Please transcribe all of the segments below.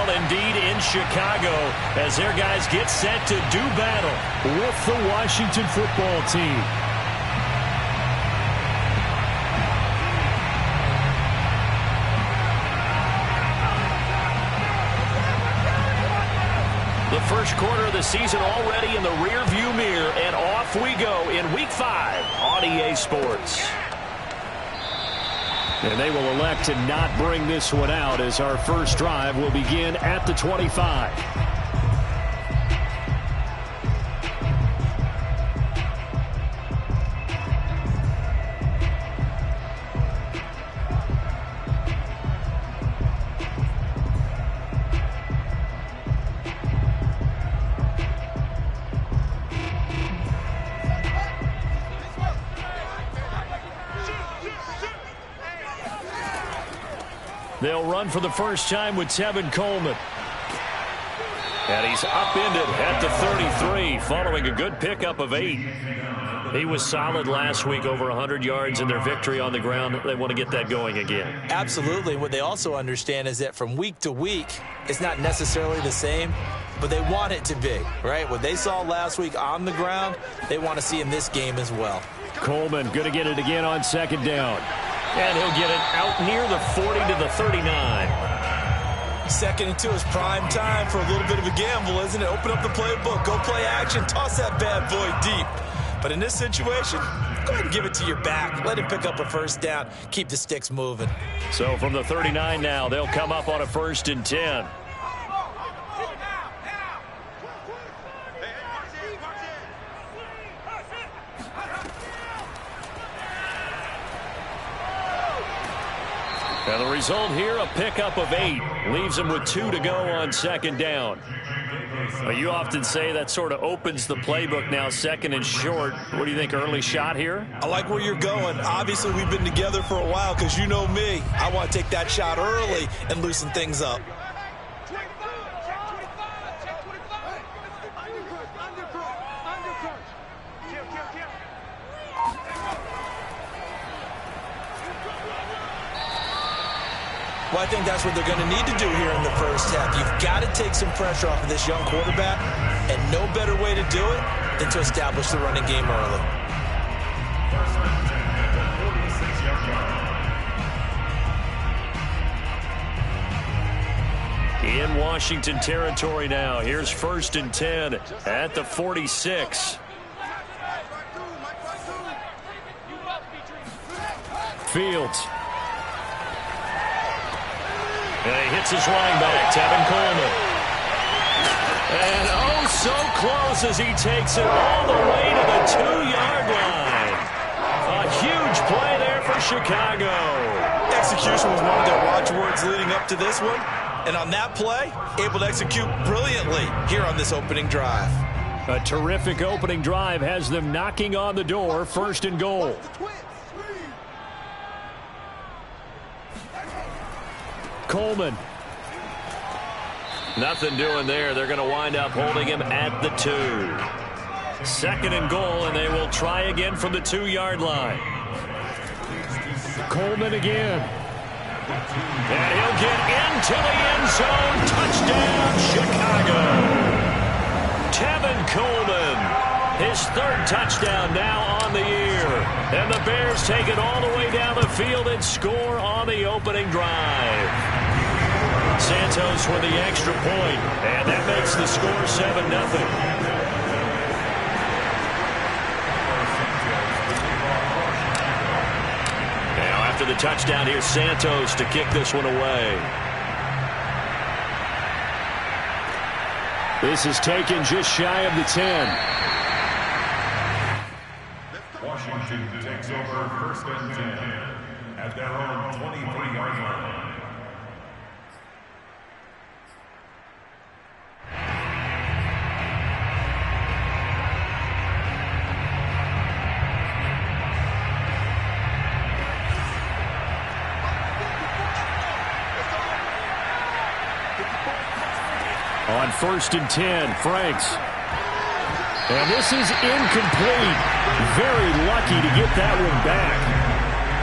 Well, indeed, in Chicago, as their guys get set to do battle with the Washington football team. The first quarter of the season already in the rearview mirror, and off we go in Week 5 on EA Sports. And they will elect to not bring this one out as our first drive will begin at the 25. They'll run for the first time with Tevin Coleman. And he's upended at the 33 following a good pickup of 8. He was solid last week, over 100 yards in their victory on the ground. They want to get that going again. Absolutely. What they also understand is that from week to week, it's not necessarily the same, but they want it to be, right? What they saw last week on the ground, they want to see in this game as well. Coleman going to get it again on second down. And he'll get it out near the 40 to the 39. Second and 2 is prime time for a little bit of a gamble, isn't it? Open up the playbook, go play action, toss that bad boy deep. But in this situation, go ahead and give it to your back. Let him pick up a first down. Keep the sticks moving. So from the 39 now, they'll come up on a 1st and 10. And the result here, a pickup of 8. Leaves him with 2 to go on second down. Well, you often say that sort of opens the playbook now, 2nd and short. What do you think, early shot here? I like where you're going. Obviously, we've been together for a while because you know me. I want to take that shot early and loosen things up. Well, I think that's what they're going to need to do here in the first half. You've got to take some pressure off of this young quarterback, and no better way to do it than to establish the running game early. In Washington territory now. Here's 1st and 10 at the 46. Fields. And he hits his running back, Tevin Coleman. And oh, so close as he takes it all the way to the 2-yard line. A huge play there for Chicago. Execution was one of their watchwords leading up to this one. And on that play, able to execute brilliantly here on this opening drive. A terrific opening drive has them knocking on the door, 1st and goal. Coleman. Nothing doing there. They're going to wind up holding him at the 2. 2nd and goal, and they will try again from the 2-yard line. Coleman again. And he'll get into the end zone. Touchdown, Chicago. Tevin Coleman, his 3rd touchdown now on the year. And the Bears take it all the way down the field and score on the opening drive. Santos with the extra point, and that makes the score 7-0. Now after the touchdown, here's Santos to kick this one away. This is taken just shy of the 10. Washington takes over 1st and 10 at their own 23-yard line. On 1st and 10, Franks. And this is incomplete. Very lucky to get that one back.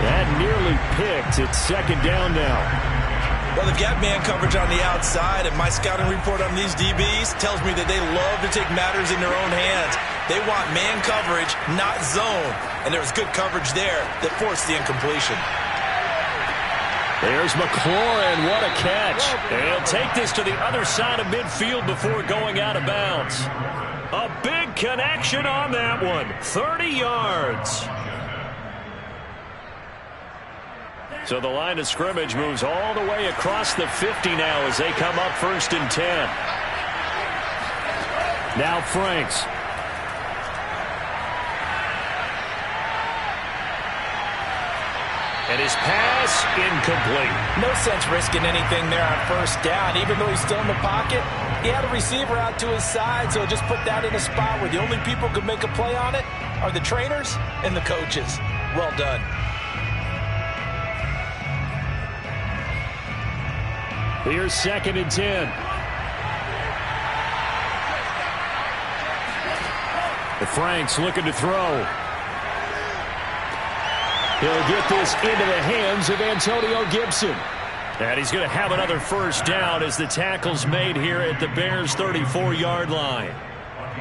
That nearly picked. It's 2nd down now. Well, they've got man coverage on the outside, and my scouting report on these DBs tells me that they love to take matters in their own hands. They want man coverage, not zone. And there was good coverage there that forced the incompletion. There's McLaurin. What a catch. And he'll take this to the other side of midfield before going out of bounds. A big connection on that one. 30 yards. So the line of scrimmage moves all the way across the 50 now as they come up 1st and 10. Now Franks. And his pass incomplete. No sense risking anything there on 1st down. Even though he's still in the pocket, he had a receiver out to his side, so just put that in a spot where the only people who could make a play on it are the trainers and the coaches. Well done. Here's 2nd and 10. The Franks looking to throw. He'll get this into the hands of Antonio Gibson. And he's going to have another 1st down as the tackle's made here at the Bears' 34-yard line.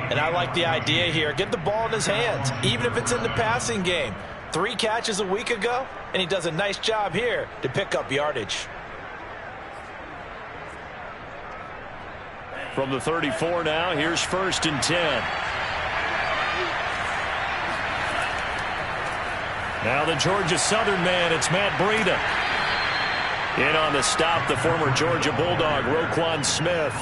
And I like the idea here. Get the ball in his hands, even if it's in the passing game. 3 catches a week ago, and he does a nice job here to pick up yardage. From the 34 now, here's 1st and 10. Now the Georgia Southern man, it's Matt Breida. In on the stop, the former Georgia Bulldog, Roquan Smith.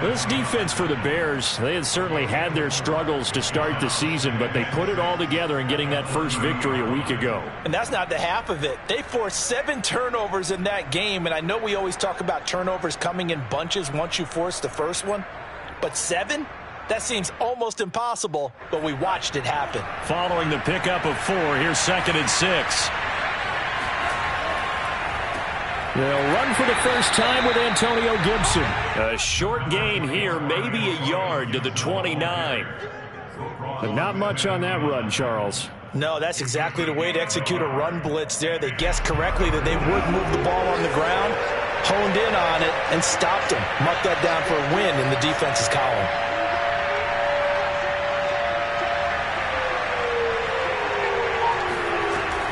This defense for the Bears, they had certainly had their struggles to start the season, but they put it all together in getting that first victory a week ago. And that's not the half of it. They forced 7 turnovers in that game, and I know we always talk about turnovers coming in bunches once you force the first one, but 7? That seems almost impossible, but we watched it happen. Following the pickup of 4, here's 2nd and 6. They'll run for the first time with Antonio Gibson. A short gain here, maybe a yard to the 29. But not much on that run, Charles. No, that's exactly the way to execute a run blitz there. They guessed correctly that they would move the ball on the ground, honed in on it, and stopped them. Mark that down for a win in the defense's column.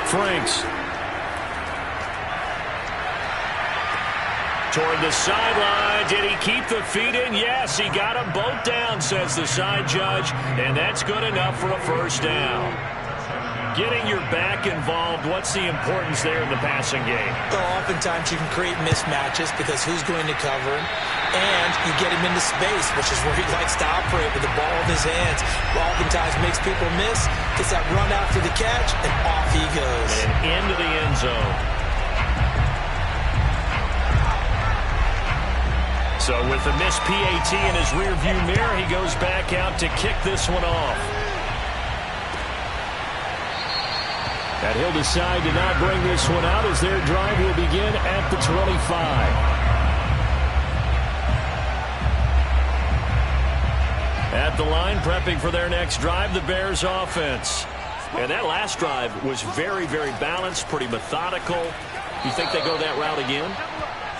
Franks. Toward the sideline. Did he keep the feet in? Yes, he got them both down, says the side judge, and that's good enough for a 1st down. Getting your back involved, what's the importance there in the passing game? Well, oftentimes you can create mismatches because who's going to cover him, and you get him into space, which is where he likes to operate with the ball in his hands. Oftentimes makes people miss, gets that run after the catch, and off he goes. And into the end zone. So with the missed PAT in his rearview mirror, he goes back out to kick this one off. And he'll decide to not bring this one out as their drive will begin at the 25. At the line, prepping for their next drive, the Bears offense. And that last drive was very, very balanced, pretty methodical. You think they go that route again?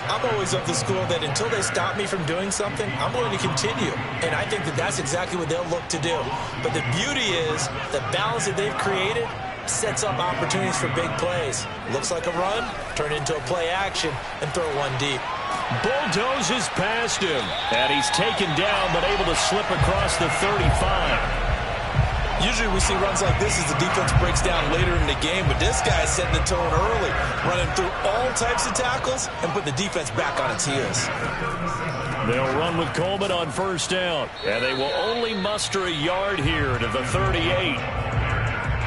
I'm always of the school that until they stop me from doing something, I'm going to continue. And I think that that's exactly what they'll look to do. But the beauty is the balance that they've created sets up opportunities for big plays. Looks like a run, turn into a play action, and throw one deep. Bulldozes past him. And he's taken down, but able to slip across the 35. Usually we see runs like this as the defense breaks down later in the game, but this guy's setting the tone early, running through all types of tackles and put the defense back on its heels. They'll run with Coleman on 1st down, and they will only muster a yard here to the 38.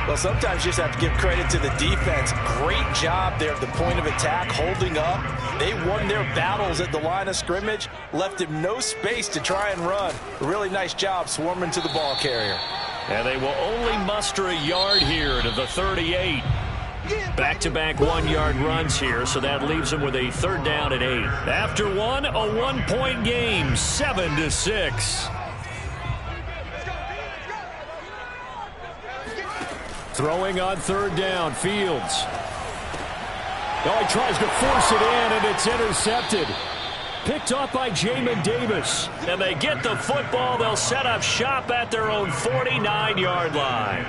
Well, sometimes you just have to give credit to the defense. Great job there at the point of attack, holding up. They won their battles at the line of scrimmage, left him no space to try and run. A really nice job swarming to the ball carrier. And they will only muster a yard here to the 38. Back-to-back 1-yard runs here, so that leaves them with a 3rd down and 8. After one, a 1-point game, 7-6. Throwing on 3rd down, Fields. Oh, he tries to force it in, and it's intercepted. Picked off by Jamin Davis. And they get the football. They'll set up shop at their own 49-yard line.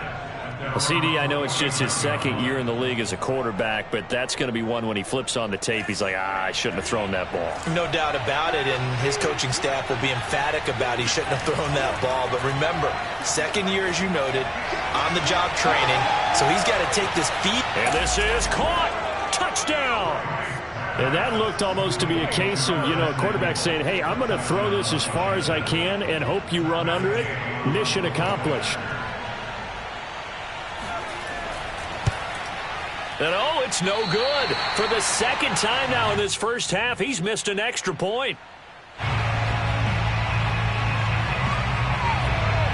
Well, CD, I know it's just his second year in the league as a quarterback, but that's going to be one when he flips on the tape. He's like, I shouldn't have thrown that ball. No doubt about it, and his coaching staff will be emphatic about he shouldn't have thrown that ball. But remember, second year, as you noted, on-the-job training, so he's got to take this feed. And this is caught. Touchdown. And that looked almost to be a case of, a quarterback saying, hey, I'm going to throw this as far as I can and hope you run under it. Mission accomplished. And oh, it's no good. For the second time now in this first half, he's missed an extra point.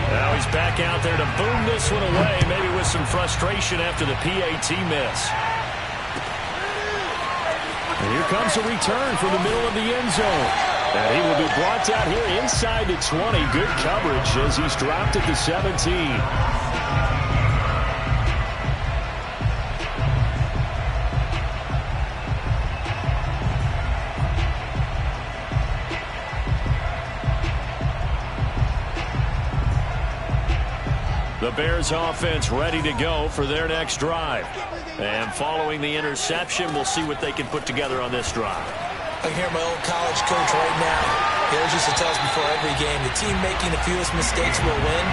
Now he's back out there to boom this one away, maybe with some frustration after the PAT miss. And here comes a return from the middle of the end zone. And he will be brought down here inside the 20. Good coverage as he's dropped at the 17. The Bears offense ready to go for their next drive. And following the interception, we'll see what they can put together on this drive. I can hear my old college coach right now. He always used to tell us before every game, the team making the fewest mistakes will win.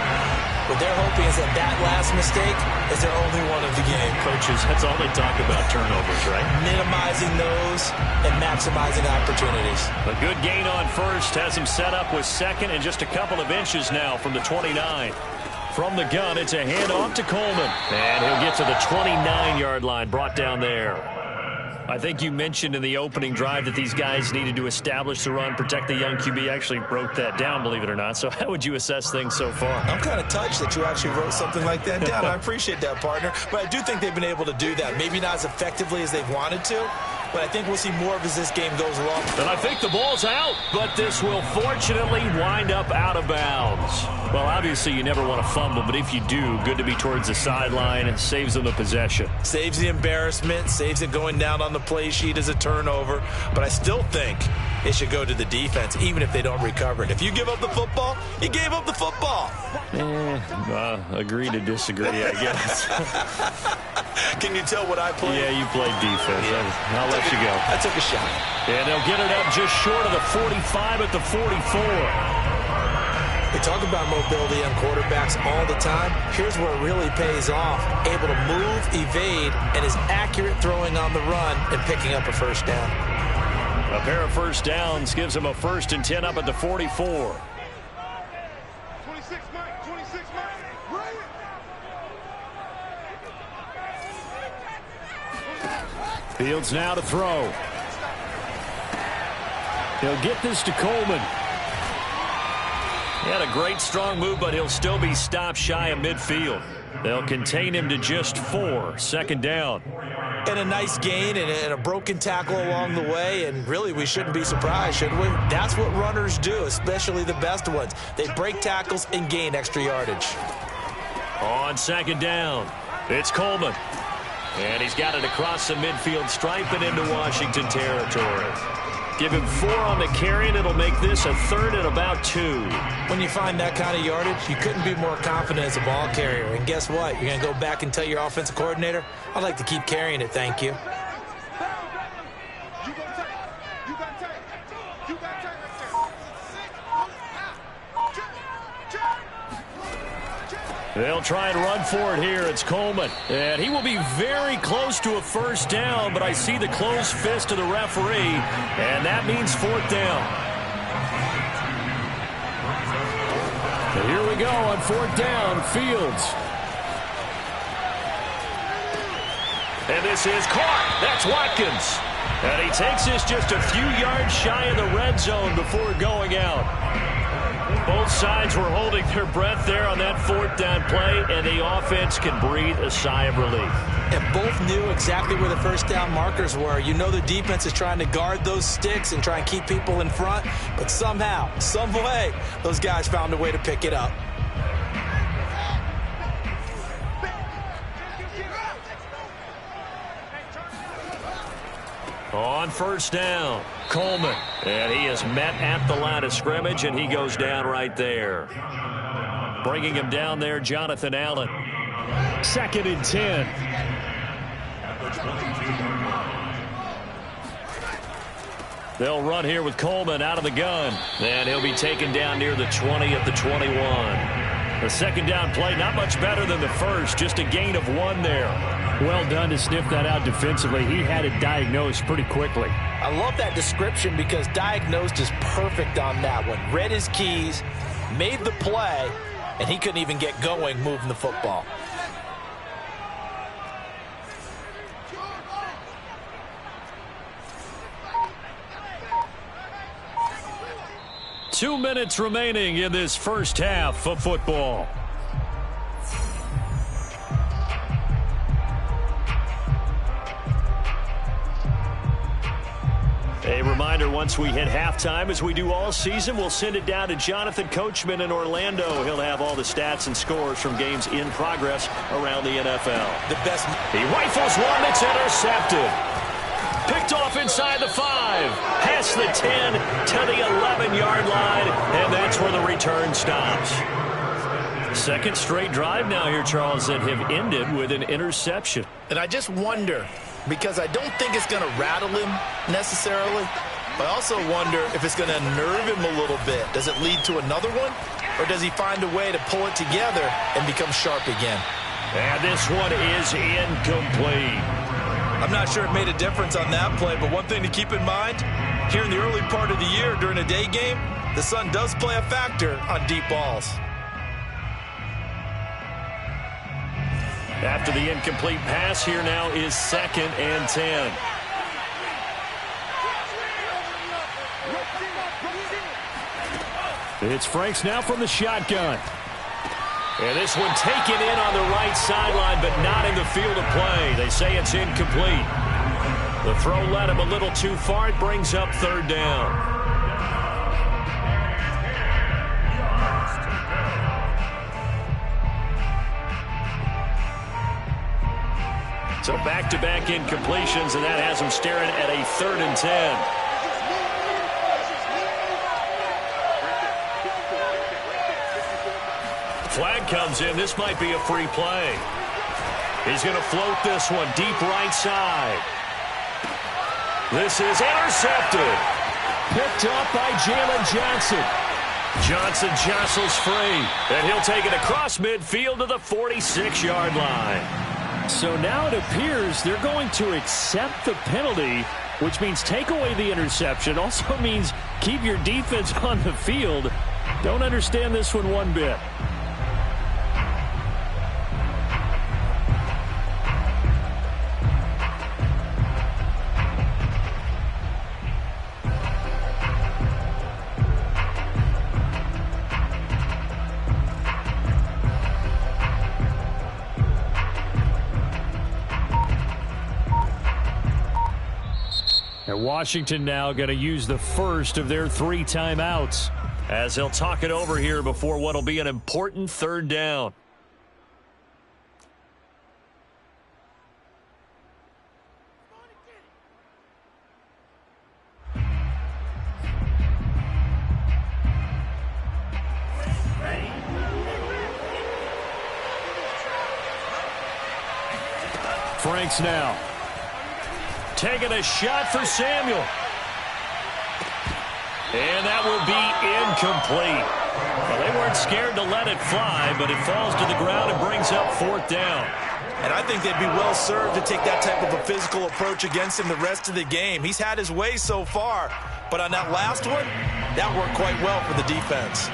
What they're hoping is that last mistake is their only one of the game. Coaches, that's all they talk about, turnovers, right? Minimizing those and maximizing opportunities. A good gain on first has him set up with second and just a couple of inches now from the 29. From the gun, it's a handoff to Coleman. And he'll get to the 29-yard line, brought down there. I think you mentioned in the opening drive that these guys needed to establish the run, protect the young QB. Actually wrote that down, believe it or not. So how would you assess things so far? I'm kind of touched that you actually wrote something like that down. I appreciate that, partner. But I do think they've been able to do that. Maybe not as effectively as they've wanted to, but I think we'll see more of as this game goes along. And I think the ball's out, but this will fortunately wind up out of bounds. Well, obviously you never want to fumble, but if you do, good to be towards the sideline. It saves them the possession. Saves the embarrassment, saves it going down on the play sheet as a turnover, but I still think it should go to the defense, even if they don't recover it. If you give up the football, you gave up the football. Agree to disagree, I guess. Can you tell what I played? Yeah, you played defense. Yeah. I'll let you go. I took a shot. And they'll get it up just short of the 45 at the 44. They talk about mobility on quarterbacks all the time. Here's where it really pays off. Able to move, evade, and is accurate throwing on the run and picking up a first down. A pair of first downs gives him a 1st and 10 up at the 44. 26, Mike. 26, Mike. Right. Fields now to throw. He'll get this to Coleman. He had a great strong move, but he'll still be stopped shy of midfield. They'll contain him to just 4. 2nd down. And a nice gain and a broken tackle along the way, and really we shouldn't be surprised, should we? That's what runners do, especially the best ones. They break tackles and gain extra yardage. On 2nd down, it's Coleman. And he's got it across the midfield stripe and into Washington territory. Give him 4 on the carry, and it'll make this a 3rd and about 2. When you find that kind of yardage, you couldn't be more confident as a ball carrier. And guess what? You're going to go back and tell your offensive coordinator, I'd like to keep carrying it, thank you. They'll try and run for it here. It's Coleman. And he will be very close to a first down, but I see the closed fist of the referee, and that means 4th down. And here we go on 4th down, Fields. And this is caught. That's Watkins. And he takes this just a few yards shy of the red zone before going out. Both sides were holding their breath there on that 4th down play, and the offense can breathe a sigh of relief. And both knew exactly where the first down markers were. You know the defense is trying to guard those sticks and try and keep people in front, but somehow, some way, those guys found a way to pick it up. On first down, Coleman. And he is met at the line of scrimmage, and he goes down right there. Bringing him down there, Jonathan Allen. 2nd and 10. They'll run here with Coleman out of the gun. And he'll be taken down near the 20 at the 21. The 2nd down play, not much better than the first, just a gain of 1 there. Well done to sniff that out defensively. He had it diagnosed pretty quickly. I love that description because diagnosed is perfect on that one. Read his keys, made the play, and he couldn't even get going moving the football. Two minutes remaining in this first half of football. A reminder, once we hit halftime, as we do all season, we'll send it down to Jonathan Coachman in Orlando. He'll have all the stats and scores from games in progress around the NFL. The best. He rifles one that's intercepted. Picked off inside the 5. Past the 10 to the 11-yard line, and that's where the return stops. Second straight drive now here, Charles, that have ended with an interception. And I just wonder, because I don't think it's going to rattle him necessarily, but I also wonder if it's going to unnerve him a little bit. Does it lead to another one, or does he find a way to pull it together and become sharp again? And this one is incomplete. I'm not sure it made a difference on that play, but one thing to keep in mind, here in the early part of the year during a day game, the sun does play a factor on deep balls. After the incomplete pass, here now is 2nd and 10. It's Franks now from the shotgun. And this one taken in on the right sideline, but not in the field of play. They say it's incomplete. The throw led him a little too far. It brings up 3rd down. So back-to-back incompletions, and that has him staring at a 3rd and 10. Flag comes in. This might be a free play. He's going to float this one deep right side. This is intercepted. Picked up by Jalen Johnson. Johnson jostles free, and he'll take it across midfield to the 46-yard line. So now it appears they're going to accept the penalty, which means take away the interception. Also means keep your defense on the field. Don't understand this one bit. Washington now going to use the first of their 3 timeouts as they'll talk it over here before what will be an important 3rd down. Franks now. Taking a shot for Samuel. And that will be incomplete. Well, they weren't scared to let it fly, but it falls to the ground and brings up 4th down. And I think they'd be well served to take that type of a physical approach against him the rest of the game. He's had his way so far, but on that last one, that worked quite well for the defense.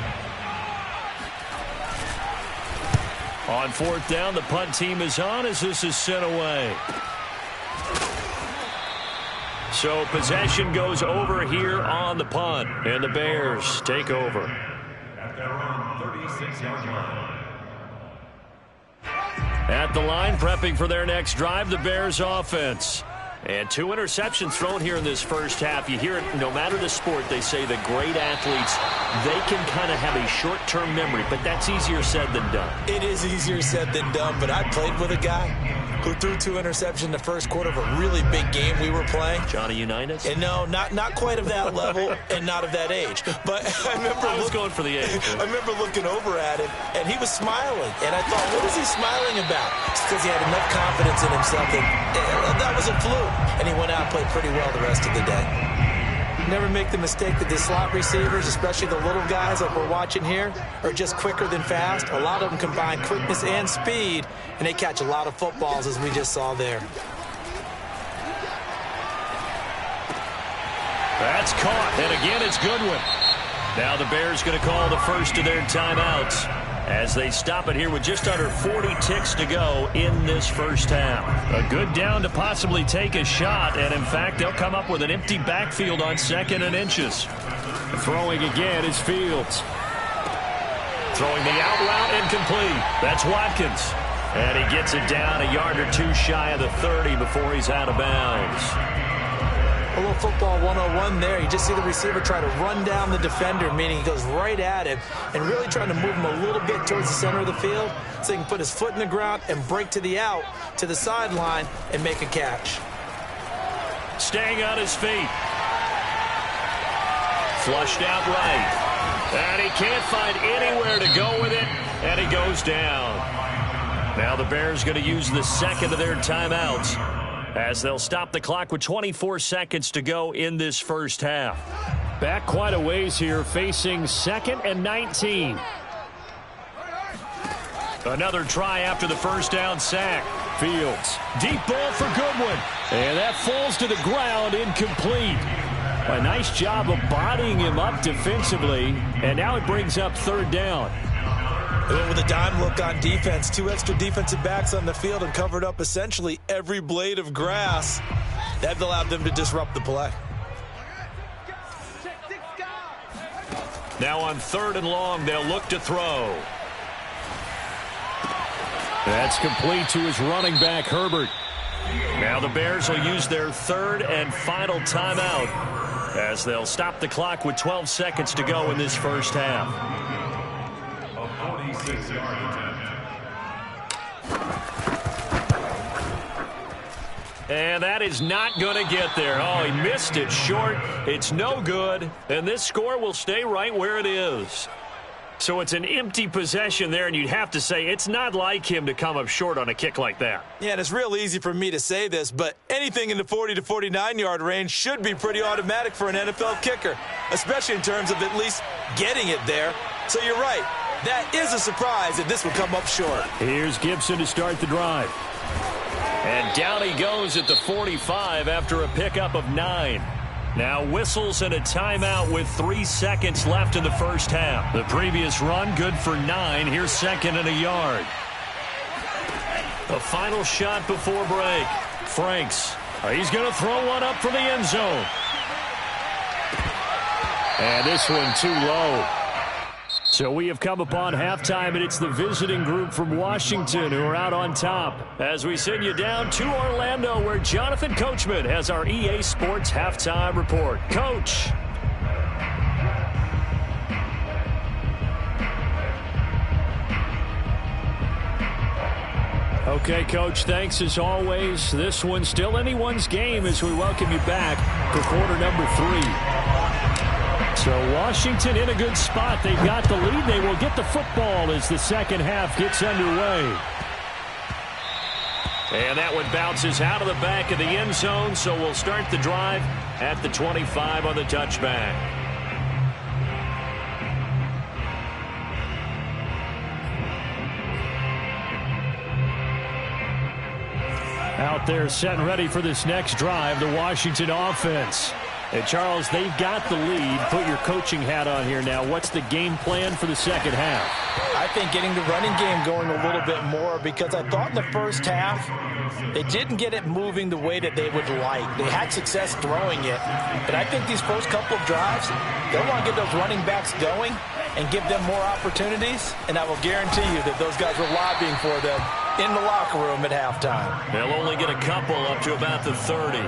On 4th down, the punt team is on as this is sent away. So possession goes over here on the punt, and the Bears take over. At their own 36-yard line. At the line, prepping for their next drive, the Bears offense. And 2 interceptions thrown here in this first half. You hear it no matter the sport. They say the great athletes, they can kind of have a short-term memory, but that's easier said than done. It is easier said than done, but I played with a guy who threw 2 interceptions in the first quarter of a really big game we were playing. Johnny Unitas? And no, not quite of that level and not of that age. But I was going for the age. I remember looking over at him, and he was smiling. And I thought, what is he smiling about? It's because he had enough confidence in himself that was a fluke. And he went out and played pretty well the rest of the day. Never make the mistake that the slot receivers, especially the little guys like we're watching here, are just quicker than fast. A lot of them combine quickness and speed, and they catch a lot of footballs, as we just saw there. That's caught, and again it's Goodwin. Now the Bears going to call the first of their timeouts as they stop it here with just under 40 ticks to go in this first half. A good down to possibly take a shot, and in fact, they'll come up with an empty backfield on 2nd and inches. Throwing again is Fields. Throwing the out route incomplete. That's Watkins. And he gets it down a yard or 2 shy of the 30 before he's out of bounds. A little football 101 there. You just see the receiver try to run down the defender, meaning he goes right at him and really trying to move him a little bit towards the center of the field so he can put his foot in the ground and break to the out, to the sideline, and make a catch. Staying on his feet. Flushed out right. And he can't find anywhere to go with it, and he goes down. Now the Bears going to use the second of their timeouts as they'll stop the clock with 24 seconds to go in this first half. Back quite a ways here, facing 2nd and 19. Another try after the first down sack. Fields, deep ball for Goodwin. And that falls to the ground, incomplete. A nice job of bodying him up defensively, and now it brings up 3rd down. With a dime look on defense, 2 extra defensive backs on the field and covered up essentially every blade of grass. That allowed them to disrupt the play. Now on 3rd and long, they'll look to throw. That's complete to his running back, Herbert. Now the Bears will use their 3rd and final timeout as they'll stop the clock with 12 seconds to go in this first half. 46-yard attempt. And that is not going to get there. Oh, he missed it short. It's no good. And this score will stay right where it is. So it's an empty possession there, and you'd have to say it's not like him to come up short on a kick like that. Yeah, and it's real easy for me to say this, but anything in the 40 to 49-yard range should be pretty automatic for an NFL kicker, especially in terms of at least getting it there. So you're right. That is a surprise that this would come up short. Here's Gibson to start the drive. And down he goes at the 45 after a pickup of 9. Now whistles and a timeout with 3 seconds left in the first half. The previous run good for 9. Here's 2nd and a yard. A final shot before break. Franks. He's going to throw one up from the end zone. And this one too low. So we have come upon halftime, and it's the visiting group from Washington who are out on top. As we send you down to Orlando, where Jonathan Coachman has our EA Sports Halftime Report. Coach. Okay, Coach, thanks as always. This one's still anyone's game as we welcome you back for quarter number 3. So Washington in a good spot. They've got the lead. They will get the football as the second half gets underway. And that one bounces out of the back of the end zone, so we'll start the drive at the 25 on the touchback. Out there set and ready for this next drive, the Washington offense. And, Charles, they've got the lead. Put your coaching hat on here now. What's the game plan for the second half? I think getting the running game going a little bit more, because I thought in the first half they didn't get it moving the way that they would like. They had success throwing it. But I think these first couple of drives, they'll want to get those running backs going and give them more opportunities. And I will guarantee you that those guys were lobbying for them in the locker room at halftime. They'll only get a couple up to about the 30.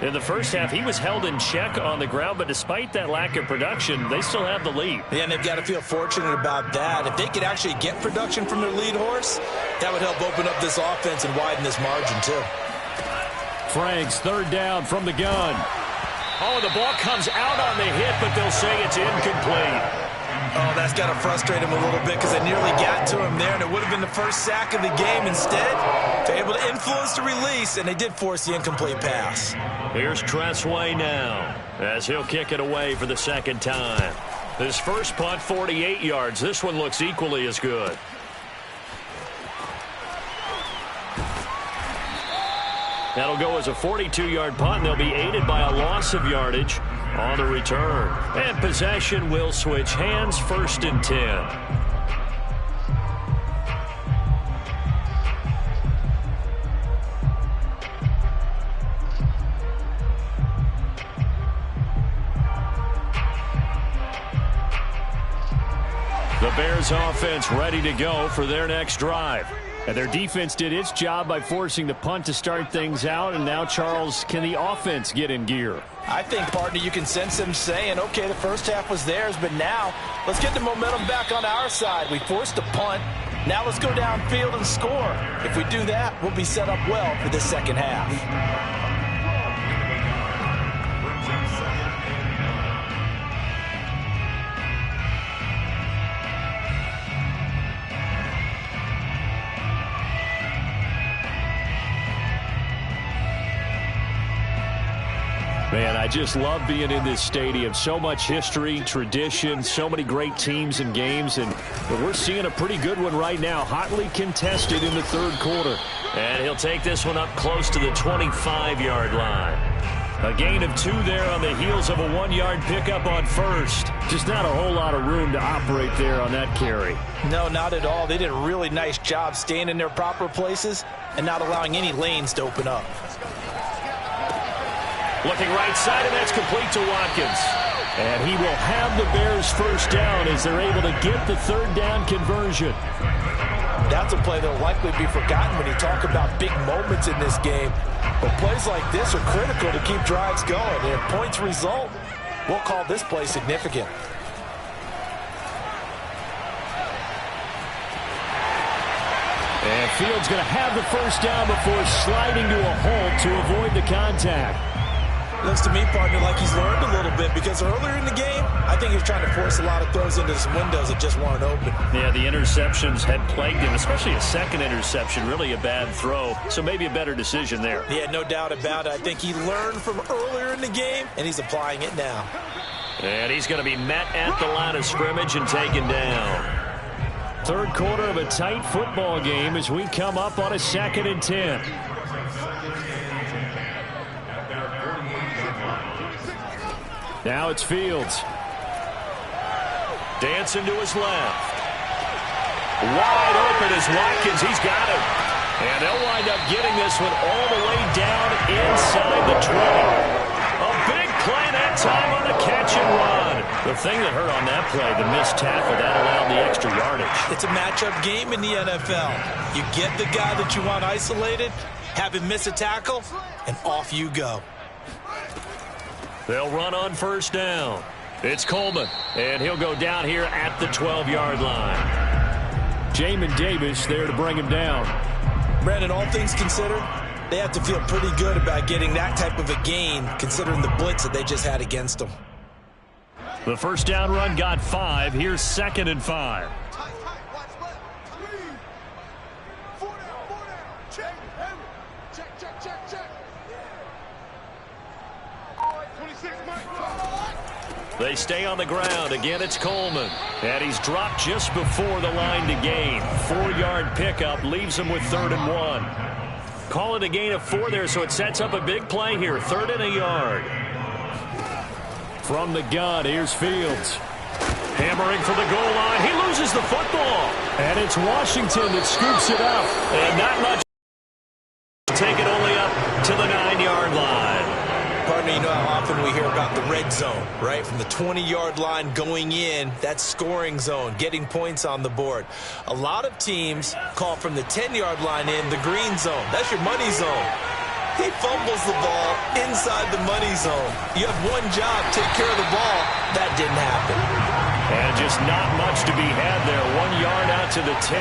In the first half, he was held in check on the ground, but despite that lack of production, they still have the lead. Yeah, and they've got to feel fortunate about that. If they could actually get production from their lead horse, that would help open up this offense and widen this margin, too. Franks, third down from the gun. Oh, the ball comes out on the hit, but they'll say it's incomplete. Oh, that's got to frustrate him a little bit because they nearly got to him there, and it would have been the first sack of the game. Instead, they're able to influence the release, and they did force the incomplete pass. Here's Tressway now as he'll kick it away for the second time. His first punt, 48 yards. This one looks equally as good. That'll go as a 42-yard punt, and they'll be aided by a loss of yardage on the return. And possession will switch hands, 1st and 10. The Bears offense ready to go for their next drive. And their defense did its job by forcing the punt to start things out. And now, Charles, can the offense get in gear? I think, partner, you can sense them saying, okay, the first half was theirs, but now let's get the momentum back on our side. We forced a punt. Now let's go downfield and score. If we do that, we'll be set up well for this second half. Man, I just love being in this stadium. So much history, tradition, so many great teams and games, and we're seeing a pretty good one right now, hotly contested in the third quarter. And he'll take this one up close to the 25-yard line. A gain of 2 there on the heels of a 1-yard pickup on first. Just not a whole lot of room to operate there on that carry. No, not at all. They did a really nice job staying in their proper places and not allowing any lanes to open up. Looking right side, and that's complete to Watkins. And he will have the Bears first down as they're able to get the third down conversion. That's a play that will likely be forgotten when you talk about big moments in this game. But plays like this are critical to keep drives going. And if points result, we'll call this play significant. And Fields going to have the first down before sliding to a halt to avoid the contact. Looks to me, partner, like he's learned a little bit because earlier in the game, I think he was trying to force a lot of throws into some windows that just weren't open. Yeah, the interceptions had plagued him, especially a second interception, really a bad throw. So maybe a better decision there. Yeah, no doubt about it. I think he learned from earlier in the game, and he's applying it now. And he's going to be met at the line of scrimmage and taken down. Third quarter of a tight football game as we come up on a 2nd and 10. Now it's Fields. Dancing to his left. Wide open is Watkins. He's got him. And they'll wind up getting this one all the way down inside the 20. A big play that time on a catch and run. The thing that hurt on that play, the missed tackle, that allowed the extra yardage. It's a matchup game in the NFL. You get the guy that you want isolated, have him miss a tackle, and off you go. They'll run on first down. It's Coleman, and he'll go down here at the 12-yard line. Jamin Davis there to bring him down. Brandon, all things considered, they have to feel pretty good about getting that type of a gain, considering the blitz that they just had against them. The first down run got 5. Here's 2nd and 5. They stay on the ground. Again, it's Coleman. And he's dropped just before the line to gain. 4-yard pickup leaves him with 3rd and 1. Call it a gain of 4 there, so it sets up a big play here. 3rd and a yard. From the gun, here's Fields. Hammering for the goal line. He loses the football. And it's Washington that scoops it up. And not much. Take it only up to the 9-yard line. Partner, you know how often when we hear about the red zone, right? From the 20-yard line going in, that scoring zone, getting points on the board. A lot of teams call from the 10-yard line in the green zone. That's your money zone. He fumbles the ball inside the money zone. You have one job, take care of the ball. That didn't happen. And just not much to be had there. 1 yard out to the 10.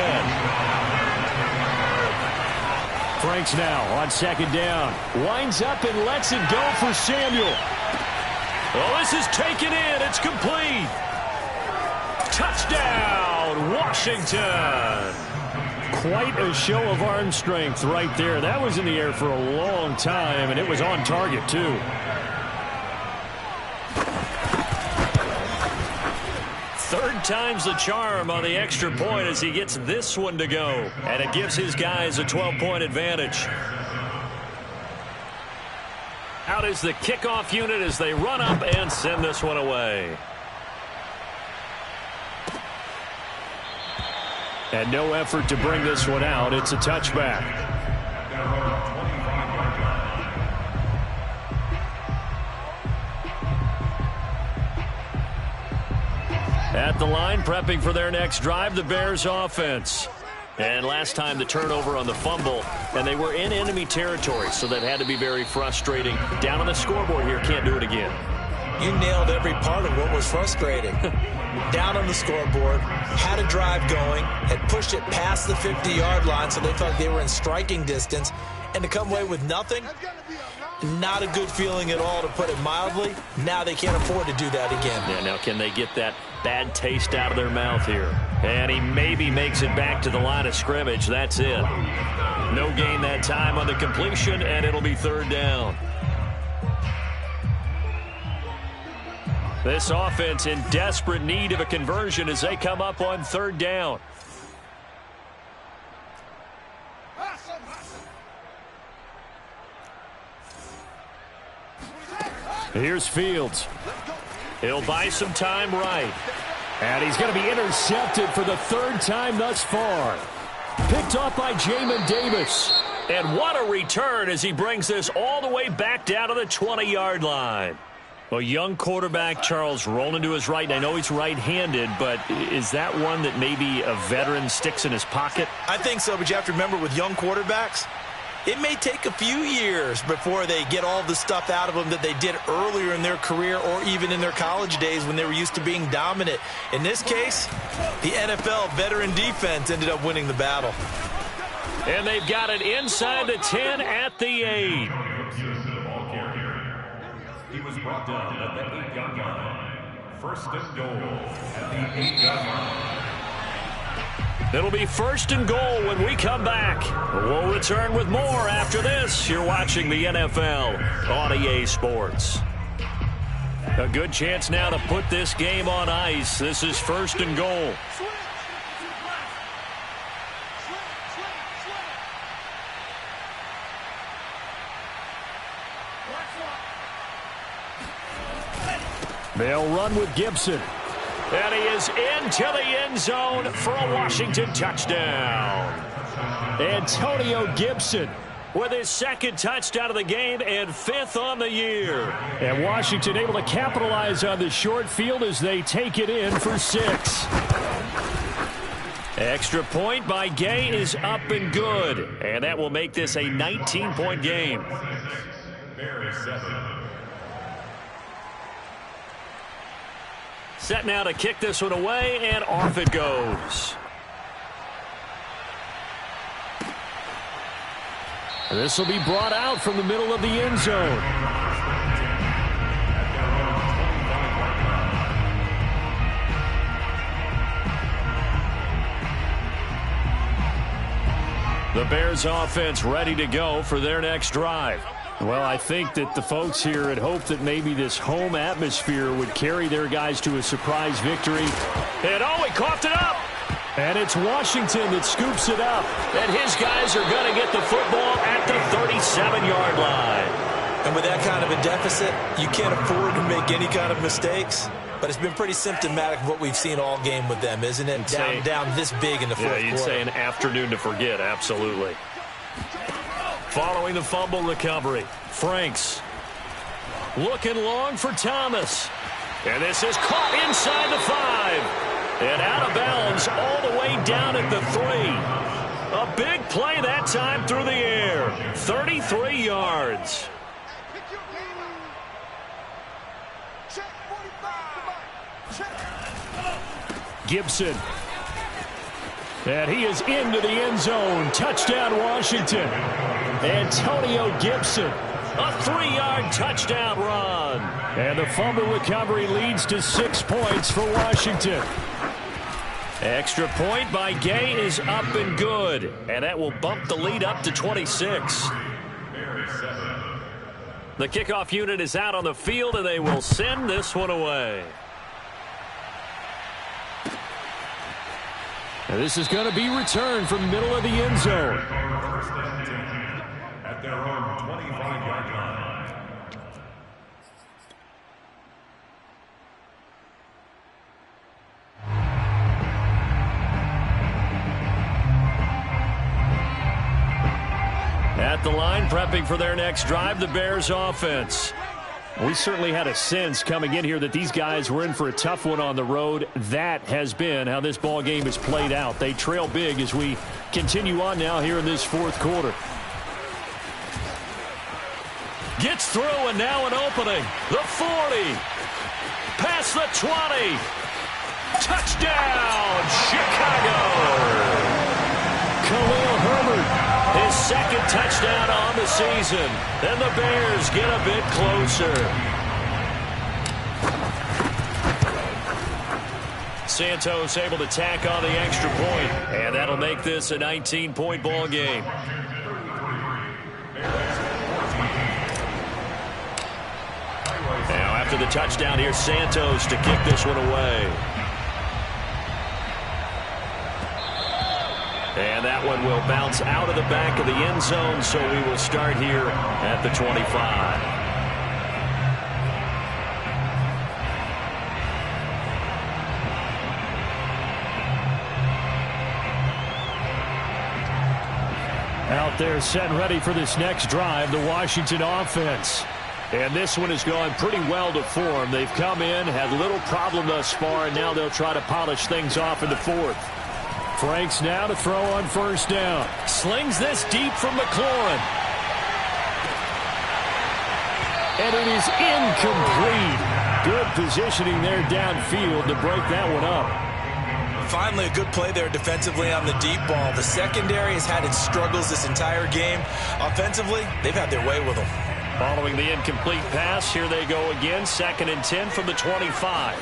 Franks now on second down. Winds up and lets it go for Samuel. Oh, this is taken in. It's complete. Touchdown, Washington. Quite a show of arm strength right there. That was in the air for a long time, and it was on target, too. Third time's the charm on the extra point as he gets this one to go. And it gives his guys a 12-point advantage. Out is the kickoff unit as they run up and send this one away. And no effort to bring this one out. It's a touchback. At the line, prepping for their next drive, the Bears offense. And last time the turnover on the fumble, and they were in enemy territory, so that had to be very frustrating. Down on the scoreboard here, can't do it again. You nailed every part of what was frustrating. Down on the scoreboard, had a drive going, had pushed it past the 50-yard line, so they felt they were in striking distance, and to come away with nothing, not a good feeling at all, to put it mildly. Now they can't afford to do that again. Yeah, now can they get that bad taste out of their mouth here? And he maybe makes it back to the line of scrimmage. That's it. No gain that time on the completion, and it'll be third down. This offense in desperate need of a conversion as they come up on third down. Here's Fields. He'll buy some time right. And he's going to be intercepted for the third time thus far. Picked off by Jamin Davis. And what a return as he brings this all the way back down to the 20-yard line. Well, young quarterback Charles rolling to his right. And I know he's right-handed, but is that one that maybe a veteran sticks in his pocket? I think so, but you have to remember with young quarterbacks, it may take a few years before they get all the stuff out of them that they did earlier in their career or even in their college days when they were used to being dominant. In this case, the NFL veteran defense ended up winning the battle. And they've got it inside the 10 at the 8. He was brought down at the 8-yard line. First and goal at the 8-yard line. It'll be first and goal when we come back. We'll return with more after this. You're watching the NFL on EA Sports. A good chance now to put this game on ice. This is first and goal. They'll run with Gibson. And he is into the end zone for a Washington touchdown. Antonio Gibson with his second touchdown of the game and fifth on the year. And Washington able to capitalize on the short field as they take it in for 6. Extra point by Gay is up and good. And that will make this a 19-point game. Set now to kick this one away, and off it goes. This will be brought out from the middle of the end zone. The Bears offense ready to go for their next drive. Well, I think that the folks here had hoped that maybe this home atmosphere would carry their guys to a surprise victory. And oh, he coughed it up. And it's Washington that scoops it up. And his guys are going to get the football at the 37-yard line. And with that kind of a deficit, you can't afford to make any kind of mistakes. But it's been pretty symptomatic of what we've seen all game with them, isn't it? Down this big in the fourth quarter. Yeah, you'd say an afternoon to forget, absolutely. Following the fumble recovery, Franks. Looking long for Thomas. And this is caught inside the 5. And out of bounds all the way down at the 3. A big play that time through the air. 33 yards. Gibson. And he is into the end zone. Touchdown, Washington. Antonio Gibson. A 3-yard touchdown run. And the fumble recovery leads to 6 points for Washington. Extra point by Gay is up and good. And that will bump the lead up to 26. The kickoff unit is out on the field, and they will send this one away. And this is going to be returned from middle of the end zone. At their own 25-yard line. At the line, prepping for their next drive, the Bears offense. We certainly had a sense coming in here that these guys were in for a tough one on the road. That has been how this ball game has played out. They trail big as we continue on now here in this fourth quarter. Gets through, and now an opening. The 40. Past the 20. Touchdown, Chicago. Khalil Herbert. His second touchdown on the season. And the Bears get a bit closer. Santos able to tack on the extra point. And that'll make this a 19-point ball game. Now after the touchdown, here's Santos to kick this one away. And that one will bounce out of the back of the end zone, so we will start here at the 25. Out there set and ready for this next drive, the Washington offense. And this one has gone pretty well to form. They've come in, had little problem thus far, and now they'll try to polish things off in the fourth. Franks now to throw on first down. Slings this deep from McLaurin. And it is incomplete. Good positioning there downfield to break that one up. Finally, a good play there defensively on the deep ball. The secondary has had its struggles this entire game. Offensively, they've had their way with them. Following the incomplete pass, here they go again. 2nd and 10 from the 25.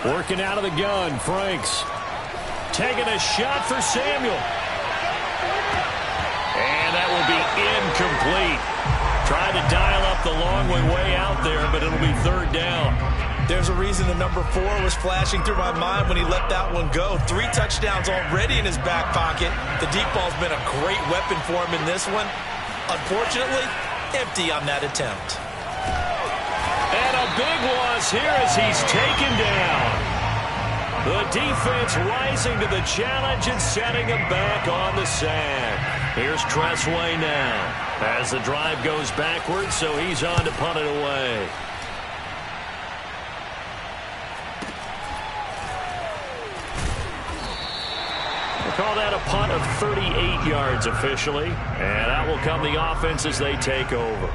Working out of the gun, Franks. Taking a shot for Samuel. And that will be incomplete. Trying to dial up the long way out there, but it'll be 3rd down. There's a reason the number 4 was flashing through my mind when he let that one go. 3 touchdowns already in his back pocket. The deep ball's been a great weapon for him in this one. Unfortunately, empty on that attempt. And a big loss here as he's taken down. The defense rising to the challenge and setting him back on the sand. Here's Tressway now as the drive goes backwards, so he's on to punt it away. We'll call that a punt of 38 yards officially, and out will come the offense as they take over.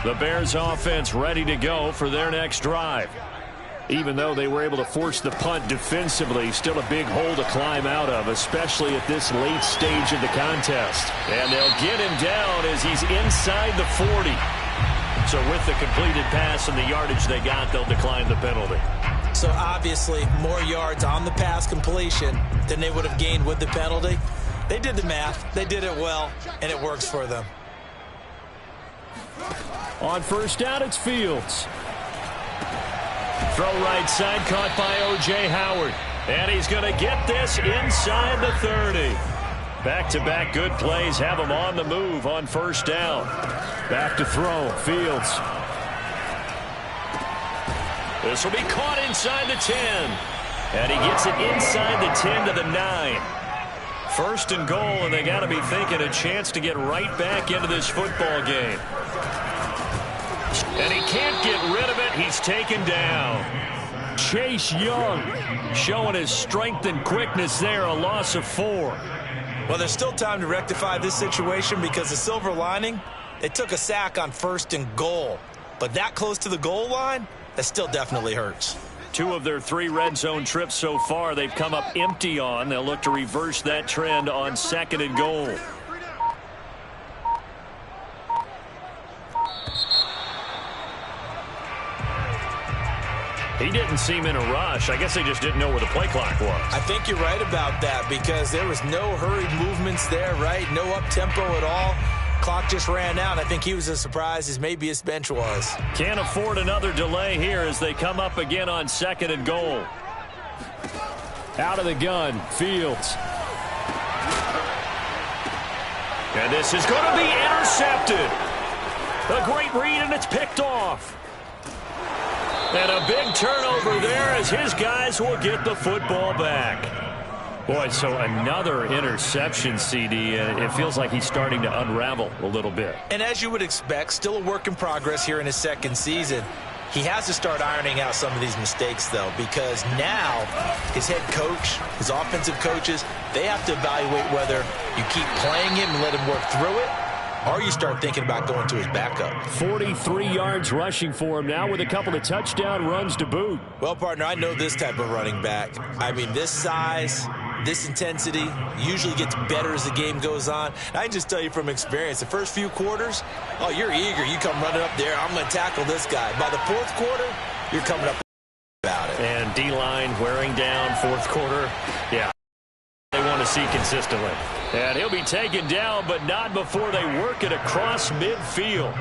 The Bears offense ready to go for their next drive. Even though they were able to force the punt defensively, still a big hole to climb out of, especially at this late stage of the contest. And they'll get him down as he's inside the 40. So with the completed pass and the yardage they got, they'll decline the penalty. So obviously more yards on the pass completion than they would have gained with the penalty. They did the math. They did it well, and it works for them. On first down, it's Fields. Throw right side, caught by O.J. Howard. And he's going to get this inside the 30. Back-to-back good plays have him on the move on first down. Back to throw, Fields. This will be caught inside the 10. And he gets it inside the 10 to the 9. First and goal, and they got to be thinking a chance to get right back into this football game. And he can't get rid of it. He's taken down. Chase Young showing his strength and quickness there, a loss of 4. Well, there's still time to rectify this situation because the silver lining, they took a sack on first and goal. But that close to the goal line, that still definitely hurts. 2 of their 3 red zone trips so far they've come up empty on. They'll look to reverse that trend on second and goal. He didn't seem in a rush. I guess they just didn't know where the play clock was. I think you're right about that because there was no hurried movements there, right? No up-tempo at all. Clock just ran out. I think he was as surprised as maybe his bench was. Can't afford another delay here as they come up again on second and goal. Out of the gun, Fields. And this is going to be intercepted. A great read, and it's picked off. And a big turnover there as his guys will get the football back. Boy, so another interception, CD. It feels like he's starting to unravel a little bit. And as you would expect, still a work in progress here in his second season. He has to start ironing out some of these mistakes, though, because now his head coach, his offensive coaches, they have to evaluate whether you keep playing him and let him work through it, or you start thinking about going to his backup. 43 yards rushing for him now with a couple of touchdown runs to boot. Well, partner, I know this type of running back. I mean, this size, this intensity usually gets better as the game goes on. And I can just tell you from experience, the first few quarters, oh, you're eager. You come running up there, I'm going to tackle this guy. By the fourth quarter, you're coming up about it. And D-line wearing down fourth quarter. Yeah, they want to see consistently. And he'll be taken down, but not before they work it across midfield.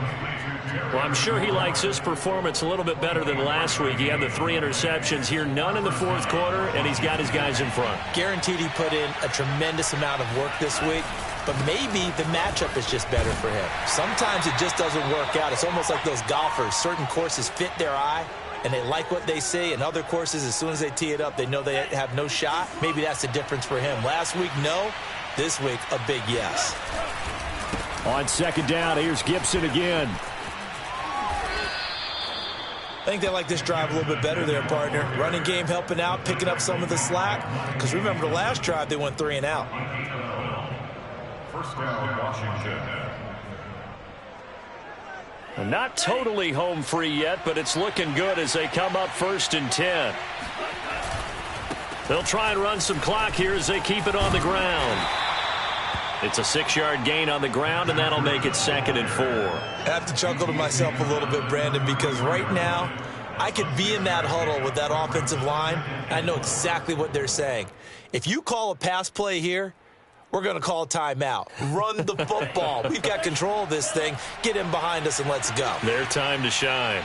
Well, I'm sure he likes his performance a little bit better than last week. He had the 3 interceptions here, none in the fourth quarter, and he's got his guys in front. Guaranteed he put in a tremendous amount of work this week, but maybe the matchup is just better for him. Sometimes it just doesn't work out. It's almost like those golfers. Certain courses fit their eye, and they like what they see, and other courses, as soon as they tee it up, they know they have no shot. Maybe that's the difference for him. Last week, no. This week, a big yes. On second down, here's Gibson again. I think they like this drive a little bit better there, partner. Running game helping out, picking up some of the slack. Because remember, the last drive, they went 3 and out. First down, Washington. Not totally home free yet, but it's looking good as they come up first and 10. They'll try and run some clock here as they keep it on the ground. It's a 6-yard gain on the ground, and that'll make it second and 4. I have to chuckle to myself a little bit, Brandon, because right now I could be in that huddle with that offensive line. I know exactly what they're saying. If you call a pass play here, we're going to call a timeout. Run the football. We've got control of this thing. Get in behind us and let's go. Their time to shine.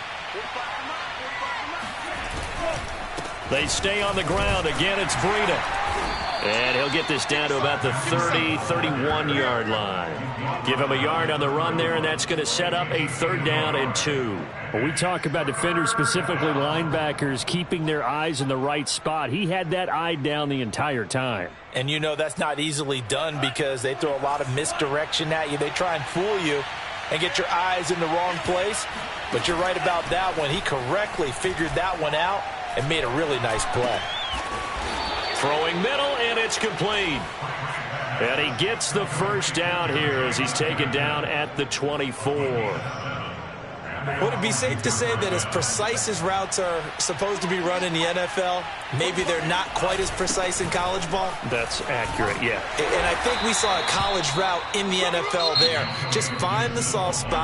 They stay on the ground. Again, it's Breida. And he'll get this down to about the 30, 31-yard line. Give him a yard on the run there, and that's going to set up a 3rd down and 2. Well, we talk about defenders, specifically linebackers, keeping their eyes in the right spot. He had that eye down the entire time. And you know that's not easily done because they throw a lot of misdirection at you. They try and fool you and get your eyes in the wrong place. But you're right about that one. He correctly figured that one out and made a really nice play. Throwing middle, and it's complete. And he gets the first down here as he's taken down at the 24. Would it be safe to say that as precise as routes are supposed to be run in the NFL, maybe they're not quite as precise in college ball? That's accurate, yeah. And I think we saw a college route in the NFL there. Just find the soft spot.